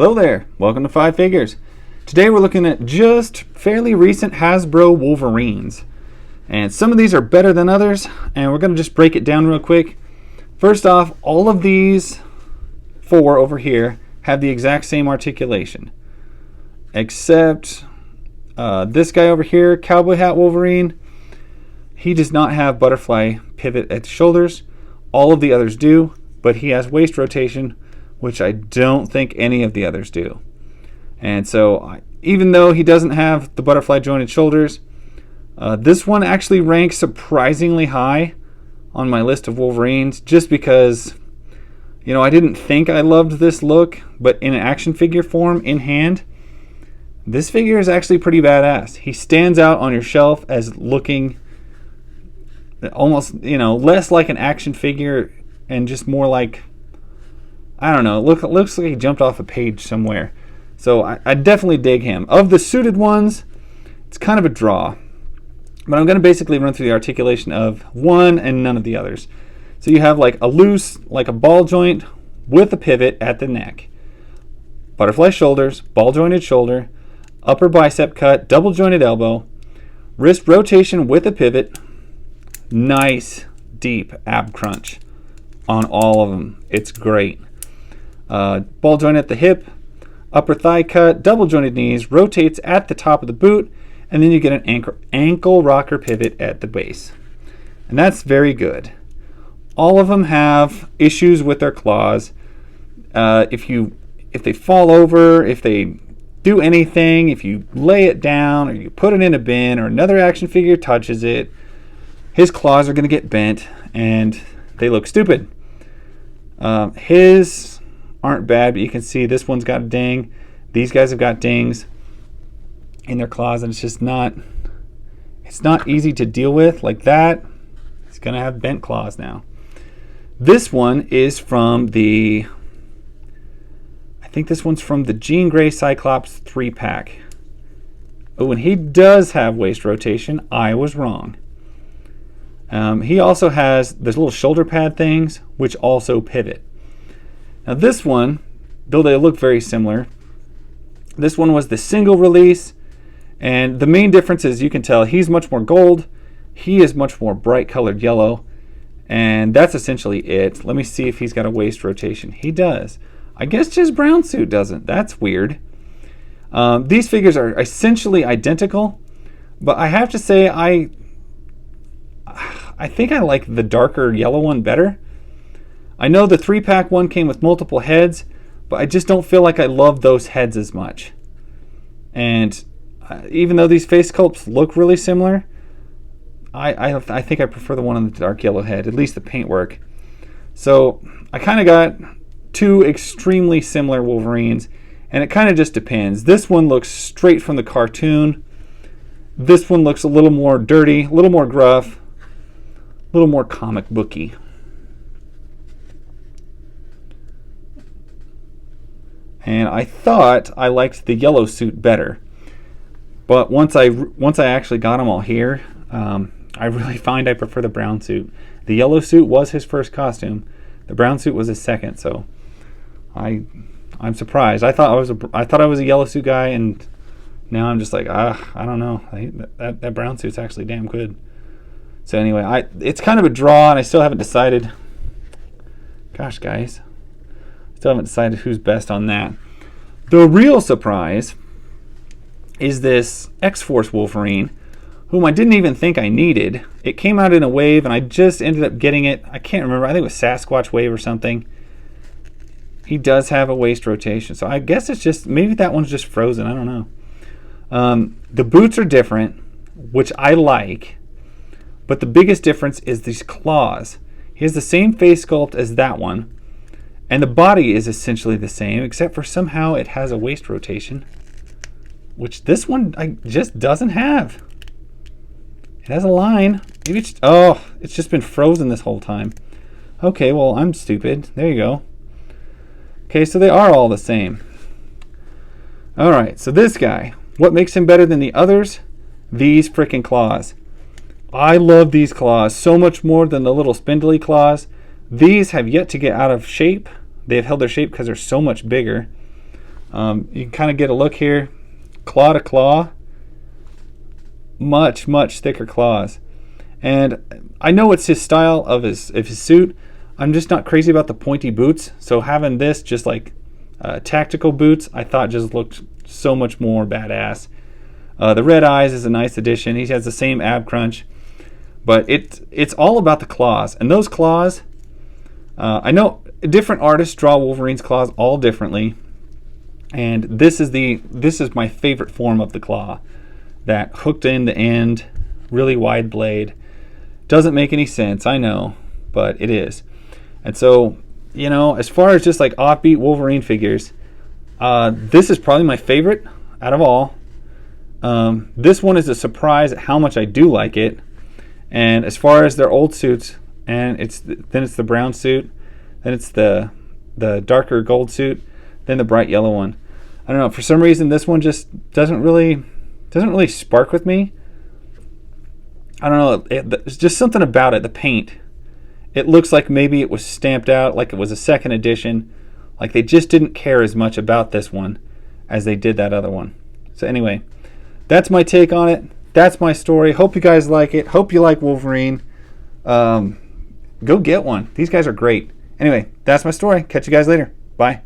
Hello there, welcome to Five Figures. Today we're looking at just fairly recent Hasbro Wolverines. And some of these are better than others, and we're going to just break it down real quick. First off, all of these four over here have the exact same articulation. Except this guy over here, Cowboy Hat Wolverine, he does not have butterfly pivot at the shoulders. All of the others do, but he has waist rotation, which I don't think any of the others do. And so even though he doesn't have the butterfly jointed shoulders, this one actually ranks surprisingly high on my list of Wolverines, just because, you know, I didn't think I loved this look, but in action figure form, in hand, this figure is actually pretty badass. He stands out on your shelf as looking almost, you know, less like an action figure and just more like, I don't know, looks like he jumped off a page somewhere. So I definitely dig him. Of the suited ones, it's kind of a draw. But I'm going to basically run through the articulation of one and none of the others. So you have like a loose, like a ball joint with a pivot at the neck. Butterfly shoulders, ball jointed shoulder, upper bicep cut, double jointed elbow, wrist rotation with a pivot, nice deep ab crunch on all of them. It's great. Ball joint at the hip, upper thigh cut, double jointed knees, rotates at the top of the boot, and then you get an ankle rocker pivot at the base. And that's very good. All of them have issues with their claws. If they fall over, if they do anything, if you lay it down or you put it in a bin or another action figure touches it, his claws are going to get bent and they look stupid. His aren't bad, but you can see this one's got a ding. These guys have got dings in their claws, and it's just not easy to deal with. Like that, he's gonna have bent claws now. This one is from the, I think this one's from the Jean Grey Cyclops 3-pack. Oh, and he does have waist rotation. I was wrong. He also has those little shoulder pad things, which also pivot. Now this one, though they look very similar, this one was the single release, and the main difference is you can tell he's much more gold, he is much more bright colored yellow, and that's essentially it. Let me see if he's got a waist rotation. He does. I guess his brown suit doesn't. That's weird. These figures are essentially identical, but I have to say I think I like the darker yellow one better. I know the 3-pack one came with multiple heads, but I just don't feel like I love those heads as much. And even though these face sculpts look really similar, I think I prefer the one on the dark yellow head, at least the paintwork. So I kind of got two extremely similar Wolverines, and it kind of just depends. This one looks straight from the cartoon. This one looks a little more dirty, a little more gruff, a little more comic booky. And I thought I liked the yellow suit better, but once I actually got them all here, I really find I prefer the brown suit. The yellow suit was his first costume. The brown suit was his second. So I'm surprised. I thought I was a yellow suit guy, and now I'm just like, I don't know. That brown suit's actually damn good. So anyway, it's kind of a draw, and I still haven't decided. Gosh, guys. Still haven't decided who's best on that. The real surprise is this X-Force Wolverine, whom I didn't even think I needed. It came out in a wave, and I just ended up getting it. I can't remember. I think it was Sasquatch wave or something. He does have a waist rotation, so I guess it's just, maybe that one's just frozen. I don't know. The boots are different, which I like, but the biggest difference is these claws. He has the same face sculpt as that one, and the body is essentially the same, except for somehow it has a waist rotation, which this one just doesn't have. It has a line. Maybe it's just been frozen this whole time. Okay, well, I'm stupid. There you go. Okay, so they are all the same. All right, so this guy, what makes him better than the others? These freaking claws. I love these claws so much more than the little spindly claws. These have yet to get out of shape. They have held their shape because they're so much bigger. You can kind of get a look here. Claw to claw. Much thicker claws. And I know it's his style of his suit. I'm just not crazy about the pointy boots. So having this just like tactical boots, I thought just looked so much more badass. The red eyes is a nice addition. He has the same ab crunch, but it's all about the claws. And those claws, I know different artists draw Wolverine's claws all differently, and this is my favorite form of the claw. That hooked in the end, really wide blade. Doesn't make any sense, I know, but it is. And so, you know, as far as just like offbeat Wolverine figures, this is probably my favorite out of all. This one is a surprise at how much I do like it. And as far as their old suits, and then it's the brown suit, then it's the darker gold suit, then the bright yellow one. I don't know, for some reason this one just doesn't really spark with me. I don't know, it's just something about it, the paint. It looks like maybe it was stamped out like it was a second edition. Like they just didn't care as much about this one as they did that other one. So anyway, that's my take on it. That's my story. Hope you guys like it. Hope you like Wolverine. Go get one. These guys are great. Anyway, that's my story. Catch you guys later. Bye.